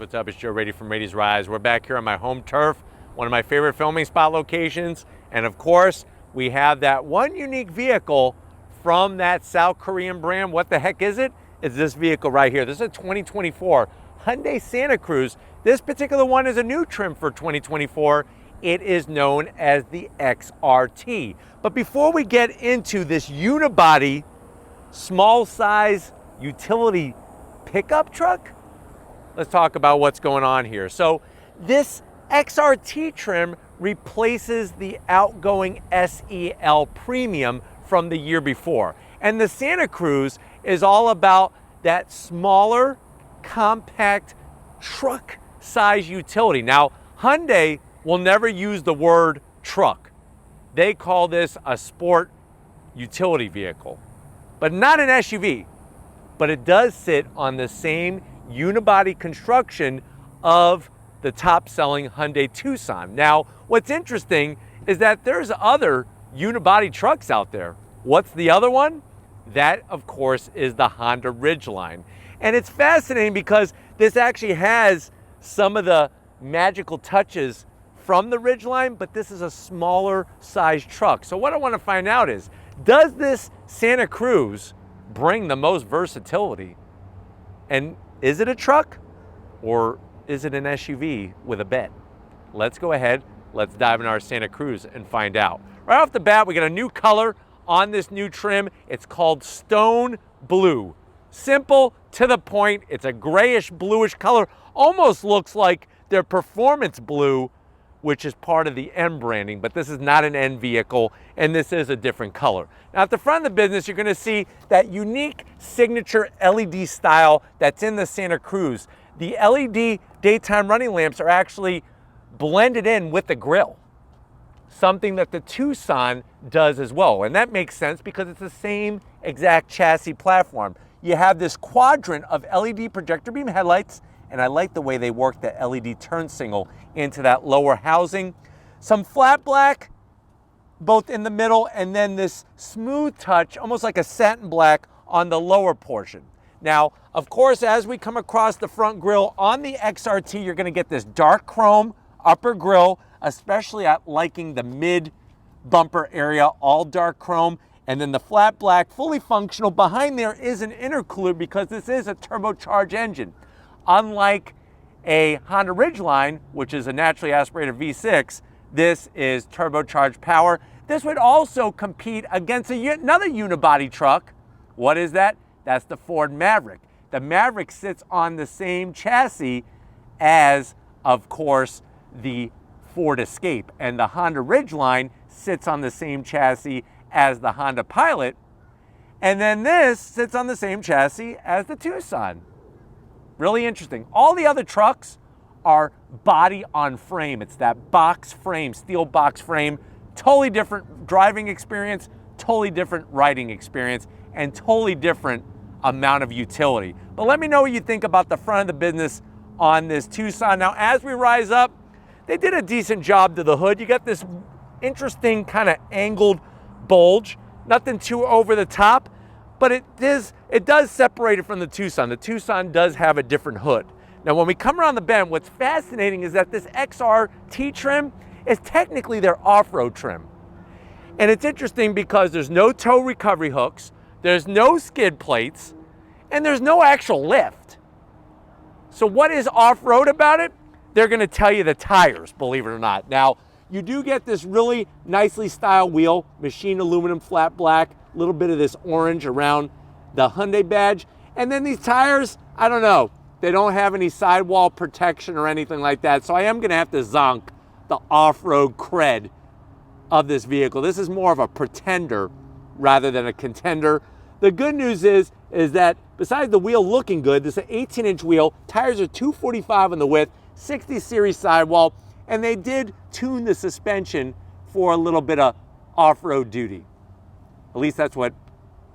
what's up? It's Joe Rady from Rady's Rise. We're back here on my home turf, one of my favorite filming spot locations. And of course, we have that one unique vehicle from that South Korean brand. What the heck is it? It's this vehicle right here. This is a 2024 Hyundai Santa Cruz. This particular one is a new trim for 2024. It is known as the XRT. But before we get into this unibody, small size utility pickup truck, let's talk about what's going on here. So this XRT trim replaces the outgoing SEL Premium from the year before. And the Santa Cruz is all about that smaller, compact truck size utility. Now, Hyundai will never use the word truck. They call this a sport utility vehicle, but not an SUV. But it does sit on the same unibody construction of the top-selling Hyundai Tucson. Now, what's interesting is that there's other unibody trucks out there. What's the other one? That, of course, is the Honda Ridgeline. And it's fascinating because this actually has some of the magical touches from the Ridgeline, but this is a smaller size truck. So what I want to find out is, does this Santa Cruz bring the most versatility? And is it a truck or is it an SUV with a bed? Let's go ahead, let's dive into our Santa Cruz and find out. Right off the bat, we got a new color on this new trim. It's called Stone Blue. Simple, to the point. It's a grayish bluish color. Almost looks like their Performance Blue, which is part of the N branding, but this is not an N vehicle, and this is a different color. Now, at the front of the business, you're gonna see that unique signature LED style that's in the Santa Cruz. The LED daytime running lamps are actually blended in with the grille, something that the Tucson does as well. And that makes sense because it's the same exact chassis platform. You have this quadrant of LED projector beam headlights, and I like the way they work the LED turn signal into that lower housing. Some flat black, both in the middle, and then this smooth touch, almost like a satin black on the lower portion. Now, of course, as we come across the front grille on the XRT, you're gonna get this dark chrome upper grille, especially at liking the mid bumper area, all dark chrome. And then the flat black, fully functional. Behind there is an intercooler because this is a turbocharged engine. Unlike a Honda Ridgeline, which is a naturally aspirated V6, this is turbocharged power. This would also compete against another unibody truck. What is that? That's the Ford Maverick. The Maverick sits on the same chassis as, of course, the Ford Escape. And the Honda Ridgeline sits on the same chassis as the Honda Pilot. And then this sits on the same chassis as the Tucson. Really interesting. All the other trucks are body on frame. It's that box frame, steel box frame. Totally different driving experience, totally different riding experience, and totally different amount of utility. But let me know what you think about the front of the business on this Tucson. Now, as we rise up, they did a decent job to the hood. You got this interesting kind of angled bulge, nothing too over the top, but it does separate it from the Tucson. The Tucson does have a different hood. Now, when we come around the bend, what's fascinating is that this XRT trim is technically their off-road trim. And it's interesting because there's no tow recovery hooks, there's no skid plates, and there's no actual lift. So what is off-road about it? They're gonna tell you the tires, believe it or not. Now, you do get this really nicely styled wheel, machined aluminum flat black, a little bit of this orange around the Hyundai badge. And then these tires, I don't know, they don't have any sidewall protection or anything like that. So I am gonna have to zonk the off-road cred of this vehicle. This is more of a pretender rather than a contender. The good news is that besides the wheel looking good, this is an 18-inch wheel, tires are 245 on the width, 60 series sidewall, and they did tune the suspension for a little bit of off-road duty. At least that's what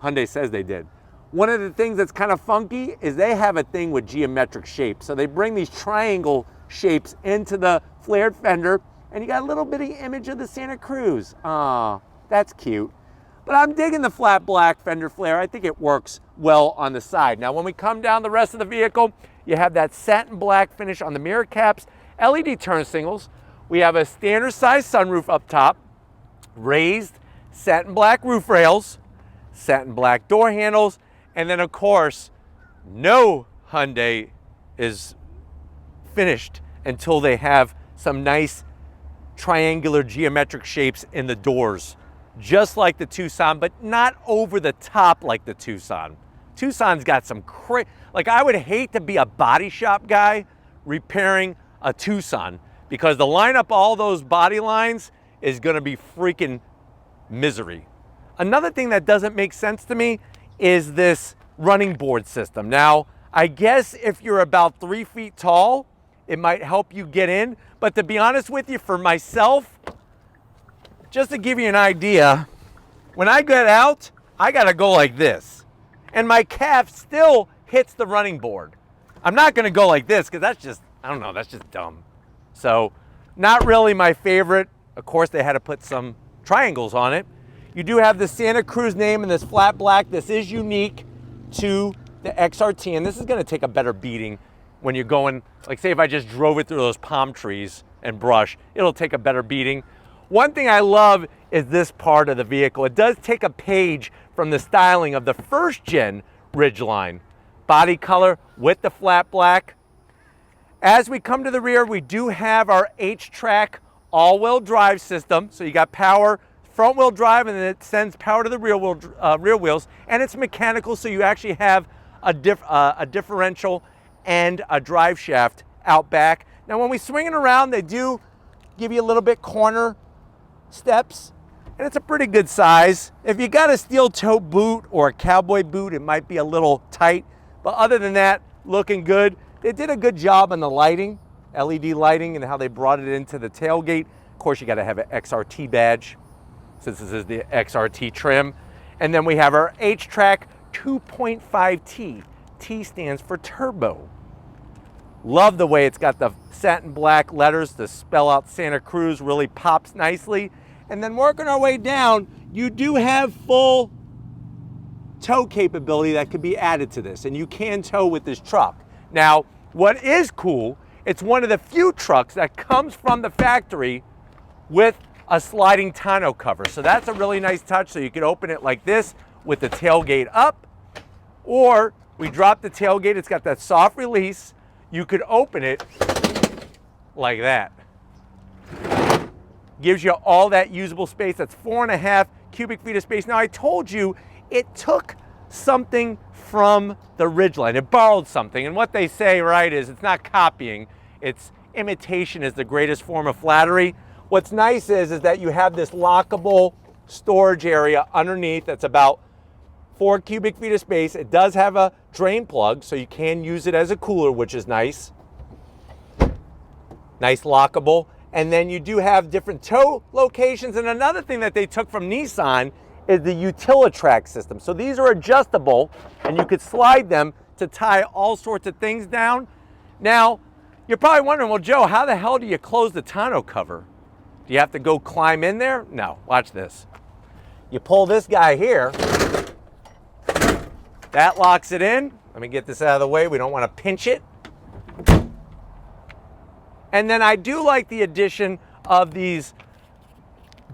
Hyundai says they did. One of the things that's kind of funky is they have a thing with geometric shapes. So they bring these triangle shapes into the flared fender, and you got a little bitty image of the Santa Cruz. Aw, that's cute. But I'm digging the flat black fender flare. I think it works well on the side. Now, when we come down the rest of the vehicle, you have that satin black finish on the mirror caps, LED turn signals. We have a standard size sunroof up top, raised satin black roof rails, satin black door handles, and then of course, no Hyundai is finished until they have some nice triangular geometric shapes in the doors, just like the Tucson, but not over the top like the Tucson. Tucson's got some like, I would hate to be a body shop guy repairing a Tucson, because to line up all those body lines is gonna be freaking misery. Another thing that doesn't make sense to me is this running board system. Now, I guess if you're about 3 feet tall, it might help you get in, but to be honest with you, for myself, just to give you an idea, when I get out, I gotta go like this, and my calf still hits the running board. I'm not gonna go like this, because that's just, I don't know, that's just dumb. So, not really my favorite. Of course, they had to put some triangles on it. You do have the Santa Cruz name in this flat black. This is unique to the XRT, and this is gonna take a better beating when you're going, like say if I just drove it through those palm trees and brush, it'll take a better beating. One thing I love is this part of the vehicle. It does take a page from the styling of the first gen Ridgeline. Body color with the flat black. As we come to the rear, we do have our H-Track all-wheel drive system. So you got power, front wheel drive, and then it sends power to the rear wheels, and it's mechanical, so you actually have a differential and a drive shaft out back. Now when we swing it around, they do give you a little bit corner steps, and it's a pretty good size. If you got a steel toe boot or a cowboy boot, it might be a little tight, but other than that, looking good. They did a good job on the lighting, LED lighting, and how they brought it into the tailgate. Of course, you got to have an XRT badge, since this is the XRT trim. And then we have our H-Track 2.5T. T stands for turbo. Love the way it's got the satin black letters to spell out Santa Cruz, really pops nicely. And then working our way down, you do have full tow capability that could be added to this, and you can tow with this truck. Now, what is cool, it's one of the few trucks that comes from the factory with a sliding tonneau cover. So that's a really nice touch. So you can open it like this with the tailgate up, or we drop the tailgate, it's got that soft release. You could open it like that. Gives you all that usable space. That's 4.5 cubic feet of space. Now I told you it took something from the Ridgeline. It borrowed something, and what they say, right, is it's not copying, it's imitation is the greatest form of flattery. What's nice is that you have this lockable storage area underneath that's about 4 cubic feet of space. It does have a drain plug, so you can use it as a cooler, which is nice. Nice lockable. And then you do have different tow locations. And another thing that they took from Nissan is the Utilitrack system. So these are adjustable, and you could slide them to tie all sorts of things down. Now, you're probably wondering, well, Joe, how the hell do you close the tonneau cover? Do you have to go climb in there? No, watch this. You pull this guy here, that locks it in. Let me get this out of the way. We don't want to pinch it. And then I do like the addition of these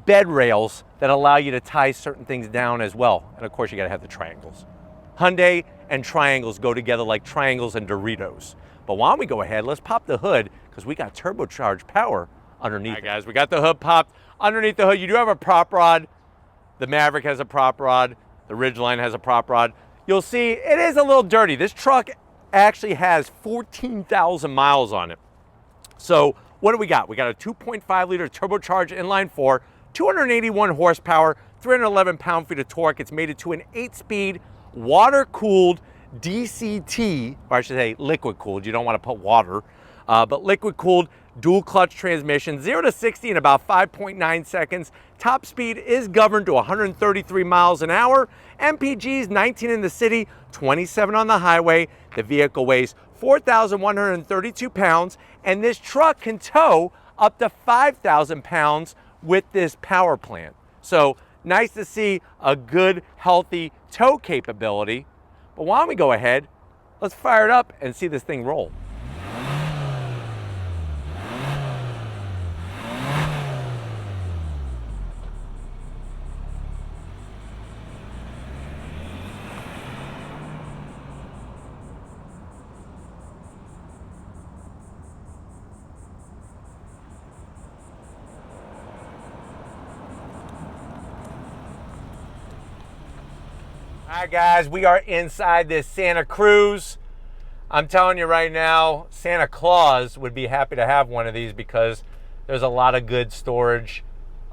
bed rails that allow you to tie certain things down as well. And of course, you got to have the triangles. Hyundai and triangles go together like triangles and Doritos. But why don't we go ahead, let's pop the hood, because we got turbocharged power underneath. All right, guys, we got the hood popped. Underneath the hood, you do have a prop rod. The Maverick has a prop rod. The Ridgeline has a prop rod. You'll see it is a little dirty. This truck actually has 14,000 miles on it. So what do we got? We got a 2.5 liter turbocharged inline 4, 281 horsepower, 311 pound-feet of torque. It's mated to an 8-speed water-cooled DCT, or I should say liquid-cooled. You don't want to put water, but liquid-cooled dual-clutch transmission, 0 to 60 in about 5.9 seconds. Top speed is governed to 133 miles an hour. MPGs 19 in the city, 27 on the highway. The vehicle weighs 4,132 pounds, and this truck can tow up to 5,000 pounds with this power plant. So Nice to see a good, healthy tow capability. But why don't we go ahead, let's fire it up and see this thing roll. All right, guys, we are inside this Santa Cruz. I'm telling you right now, Santa Claus would be happy to have one of these because there's a lot of good storage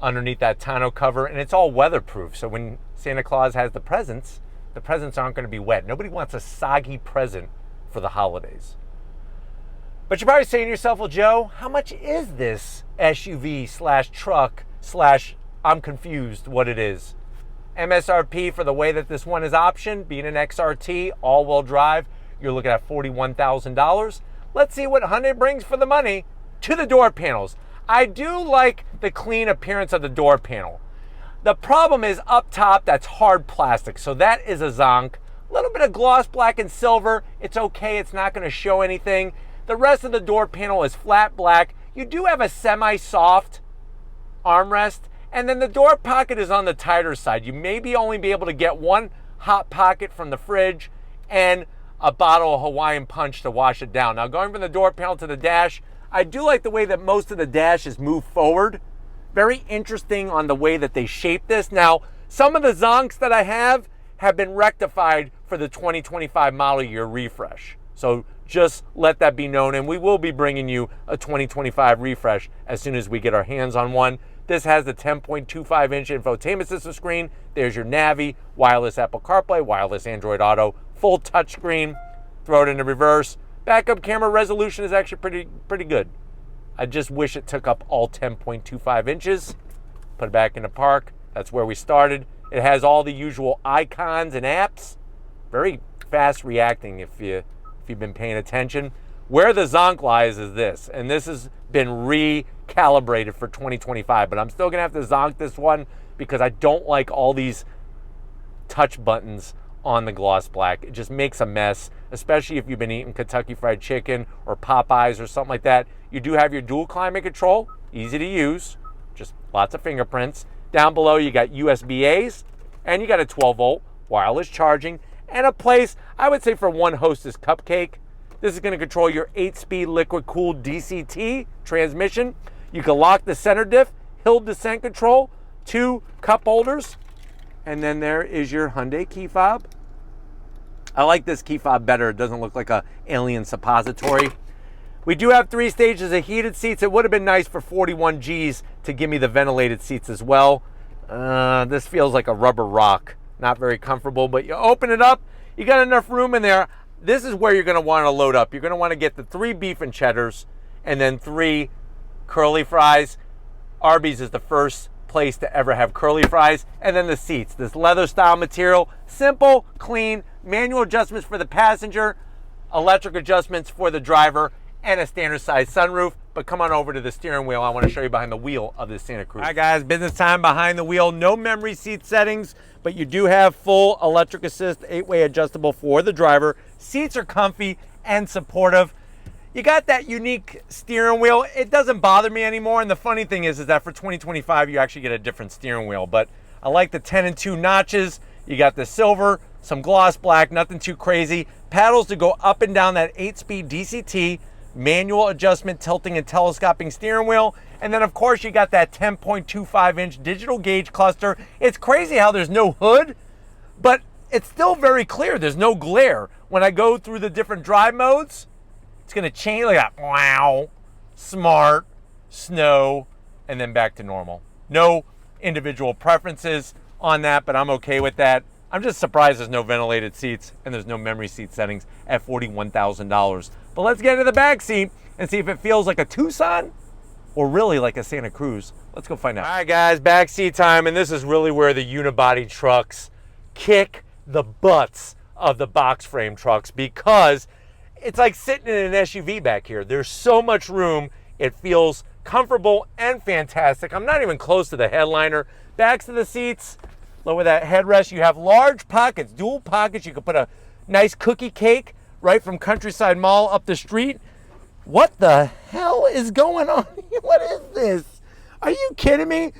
underneath that tonneau cover, and it's all weatherproof. So when Santa Claus has the presents aren't going to be wet. Nobody wants a soggy present for the holidays. But you're probably saying to yourself, well, Joe, how much is this SUV slash truck slash I'm confused what it is? MSRP for the way that this one is optioned, being an XRT, all-wheel drive, you're looking at $41,000. Let's see what Hyundai brings for the money to the door panels. I do like the clean appearance of the door panel. The problem is up top, that's hard plastic, so that is a zonk. A little bit of gloss black and silver, it's okay, it's not going to show anything. The rest of the door panel is flat black. You do have a semi-soft armrest, and then the door pocket is on the tighter side. You maybe only be able to get one hot pocket from the fridge and a bottle of Hawaiian Punch to wash it down. Now, going from the door panel to the dash, I do like the way that most of the dash is moved forward. Very interesting on the way that they shape this. Now, some of the zonks that I have been rectified for the 2025 model year refresh. So just let that be known, and we will be bringing you a 2025 refresh as soon as we get our hands on one. This has the 10.25-inch infotainment system screen. There's your Navi, wireless Apple CarPlay, wireless Android Auto, full touchscreen. Throw it into reverse. Backup camera resolution is actually pretty good. I just wish it took up all 10.25 inches. Put it back into park. That's where we started. It has all the usual icons and apps. Very fast reacting if you've been paying attention. Where the zonk lies is this, and this has been recalibrated for 2025, but I'm still gonna have to zonk this one because I don't like all these touch buttons on the gloss black. It just makes a mess, especially if you've been eating Kentucky Fried Chicken or Popeyes or something like that. You do have your dual climate control, easy to use, just lots of fingerprints. Down below you got USB-A's, and you got a 12-volt wireless charging, and a place, I would say, for one Hostess cupcake. This is going to control your 8-speed liquid-cooled DCT transmission. You can lock the center diff, hill descent control, 2 cup holders, and then there is your Hyundai key fob. I like this key fob better. It doesn't look like an alien suppository. We do have 3 stages of heated seats. It would have been nice for 41 Gs to give me the ventilated seats as well. This feels like a rubber rock. Not very comfortable, but you open it up, you got enough room in there. This is where you're going to want to load up. You're going to want to get the 3 beef and cheddars and then 3 curly fries. Arby's is the first place to ever have curly fries. And then the seats, this leather style material, simple, clean, manual adjustments for the passenger, electric adjustments for the driver, and a standard size sunroof. But come on over to the steering wheel. I want to show you behind the wheel of this Santa Cruz. All right, guys, business time behind the wheel. No memory seat settings, but you do have full electric assist, 8-way adjustable for the driver. Seats are comfy and supportive. You got that unique steering wheel. It doesn't bother me anymore. And the funny thing is that for 2025, you actually get a different steering wheel. But I like the 10 and 2 notches. You got the silver, some gloss black, nothing too crazy. Paddles to go up and down that 8-speed DCT. Manual adjustment, tilting and telescoping steering wheel. And then of course you got that 10.25-inch digital gauge cluster. It's crazy how there's no hood, but it's still very clear. There's no glare. When I go through the different drive modes, it's gonna change like that. Wow, smart, snow, and then back to normal. No individual preferences on that, but I'm okay with that. I'm just surprised there's no ventilated seats and there's no memory seat settings at $41,000. But let's get into the back seat and see if it feels like a Tucson or really like a Santa Cruz. Let's go find out. All right, guys, back seat time, and this is really where the unibody trucks kick the butts of the box frame trucks because it's like sitting in an SUV back here. There's so much room. It feels comfortable and fantastic. I'm not even close to the headliner. Backs of the seats, lower that headrest. You have large pockets, dual pockets. You can put a nice cookie cake right from Countryside Mall up the street. What the hell is going on? What is this? Are you kidding me?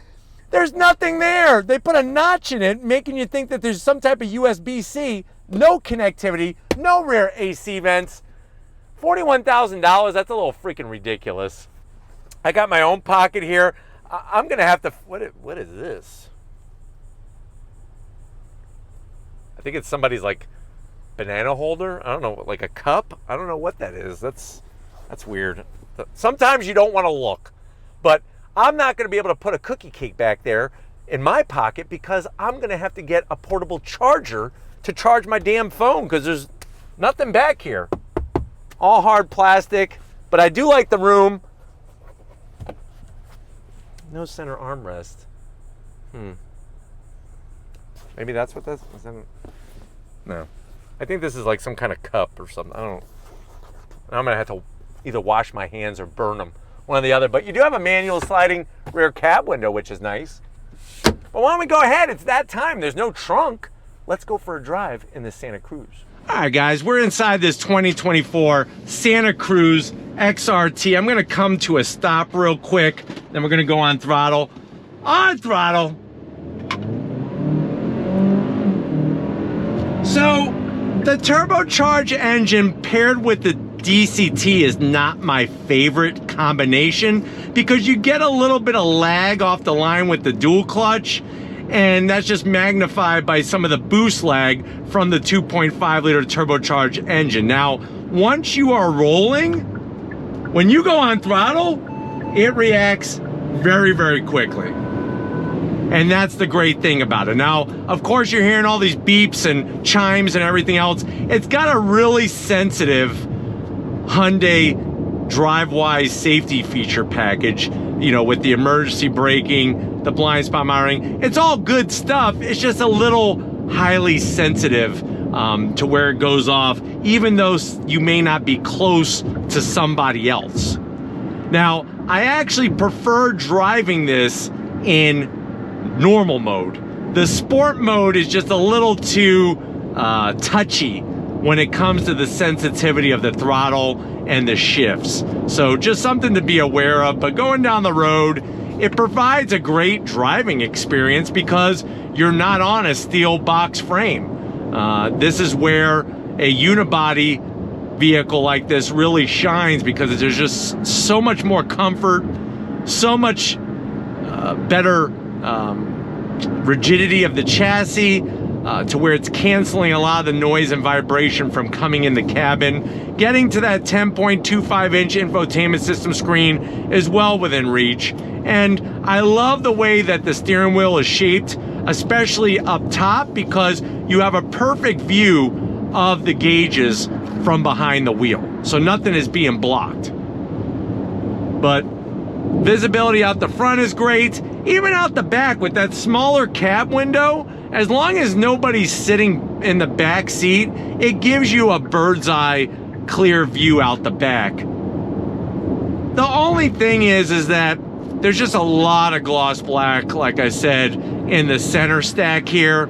There's nothing there. They put a notch in it, making you think that there's some type of USB-C. No connectivity, no rear AC vents. $41,000, that's a little freaking ridiculous. I got my own pocket here. I'm gonna have to, what is this? I think it's somebody's like banana holder. I don't know, like a cup. I don't know what that is. That's weird. Sometimes you don't want to look, but I'm not going to be able to put a cookie cake back there in my pocket because I'm going to have to get a portable charger to charge my damn phone because there's nothing back here. All hard plastic, but I do like the room. No center armrest. Maybe that's what that's. No. I think this is like some kind of cup or something. I don't. I'm gonna have to either wash my hands or burn them, one or the other. But you do have a manual sliding rear cab window, which is nice. But why don't we go ahead? It's that time. There's no trunk. Let's go for a drive in this Santa Cruz. All right, guys, we're inside this 2024 Santa Cruz XRT. I'm gonna come to a stop real quick. Then we're gonna go on throttle. On throttle. So the turbocharged engine paired with the DCT is not my favorite combination because you get a little bit of lag off the line with the dual clutch, and that's just magnified by some of the boost lag from the 2.5 liter turbocharged engine. Now, once you are rolling, when you go on throttle, it reacts very, very quickly. And that's the great thing about it. Now, of course, you're hearing all these beeps and chimes and everything else. It's got a really sensitive Hyundai DriveWise safety feature package, you know, with the emergency braking, the blind spot monitoring. It's all good stuff. It's just a little highly sensitive to where it goes off, even though you may not be close to somebody else. Now, I actually prefer driving this in normal mode. The sport mode is just a little too touchy when it comes to the sensitivity of the throttle and the shifts. So just something to be aware of. But going down the road, it provides a great driving experience because you're not on a steel box frame. This is where a unibody vehicle like this really shines because there's just so much more comfort, so much better rigidity of the chassis, to where it's canceling a lot of the noise and vibration from coming in the cabin. Getting to that 10.25 inch infotainment system screen is well within reach. And I love the way that the steering wheel is shaped, especially up top, because you have a perfect view of the gauges from behind the wheel. So nothing is being blocked. But visibility out the front is great. Even out the back with that smaller cab window, as long as nobody's sitting in the back seat, it gives you a bird's eye clear view out the back. The only thing is that there's just a lot of gloss black, like I said, in the center stack here.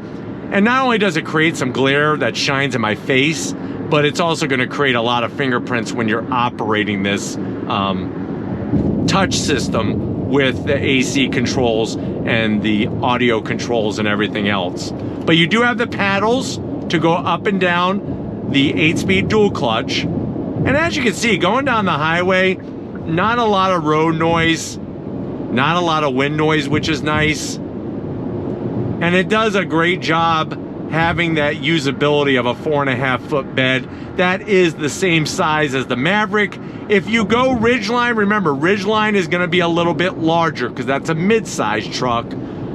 And not only does it create some glare that shines in my face, but it's also going to create a lot of fingerprints when you're operating this touch system with the AC controls and the audio controls and everything else. But you do have the paddles to go up and down the 8-speed dual clutch. And as you can see, going down the highway, not a lot of road noise, not a lot of wind noise, which is nice. And it does a great job having that usability of a 4.5-foot bed. That is the same size as the Maverick. If you go Ridgeline, remember, Ridgeline is gonna be a little bit larger because that's a mid-size truck.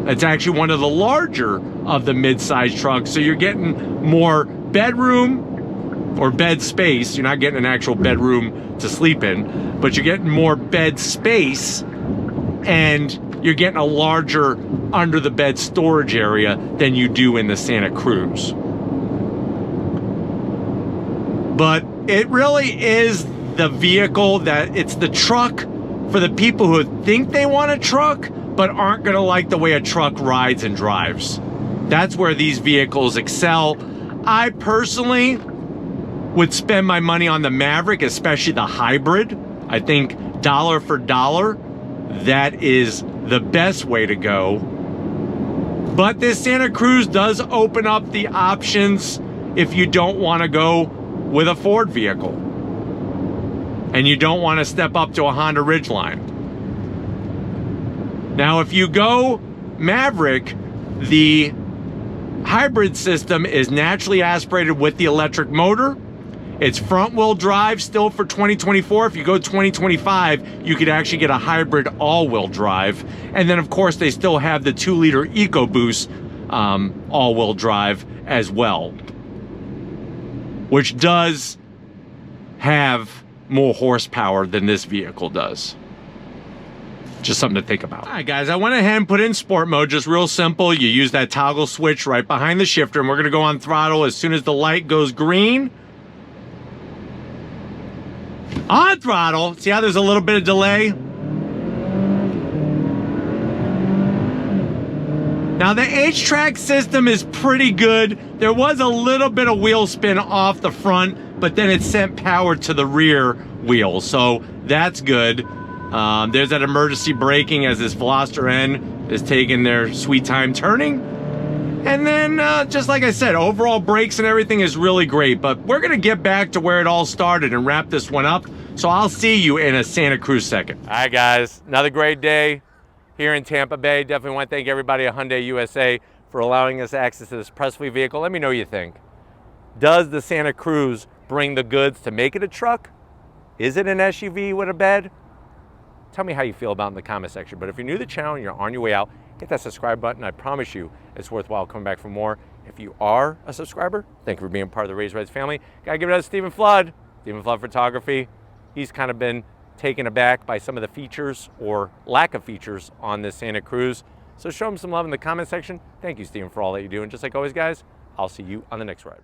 It's actually one of the larger of the mid-size trucks. So you're getting more bedroom or bed space. You're not getting an actual bedroom to sleep in, but you're getting more bed space, and you're getting a larger under the bed storage area than you do in the Santa Cruz. But it really is the vehicle that it's the truck for the people who think they want a truck, but aren't gonna like the way a truck rides and drives. That's where these vehicles excel. I personally would spend my money on the Maverick, especially the hybrid. I think dollar for dollar, that is the best way to go. But this Santa Cruz does open up the options if you don't want to go with a Ford vehicle and you don't want to step up to a Honda Ridgeline. Now, if you go Maverick, the hybrid system is naturally aspirated with the electric motor. It's front wheel drive still for 2024. If you go 2025, you could actually get a hybrid all-wheel drive. And then of course they still have the 2-liter EcoBoost all-wheel drive as well, which does have more horsepower than this vehicle does. Just something to think about. All right, guys, I went ahead and put in sport mode, just real simple. You use that toggle switch right behind the shifter, and we're gonna go on throttle as soon as the light goes green. On throttle, see how there's a little bit of delay? Now the H-Track system is pretty good. There was a little bit of wheel spin off the front, but then it sent power to the rear wheel, so that's good. There's that emergency braking as this Veloster N is taking their sweet time turning. And then, just like I said, overall brakes and everything is really great, but we're gonna get back to where it all started and wrap this one up. So I'll see you in a Santa Cruz second. All right, guys, another great day here in Tampa Bay. Definitely want to thank everybody at Hyundai USA for allowing us access to this press-free vehicle. Let me know what you think. Does the Santa Cruz bring the goods to make it a truck? Is it an SUV with a bed? Tell me how you feel about it in the comment section. But if you're new to the channel and you're on your way out, hit that subscribe button. I promise you it's worthwhile coming back for more. If you are a subscriber, thank you for being part of the Raised Reds family. Gotta give it up to Stephen Flood. Stephen Flood Photography. He's kind of been taken aback by some of the features or lack of features on this Santa Cruz. So show him some love in the comment section. Thank you, Stephen, for all that you do. And just like always, guys, I'll see you on the next ride.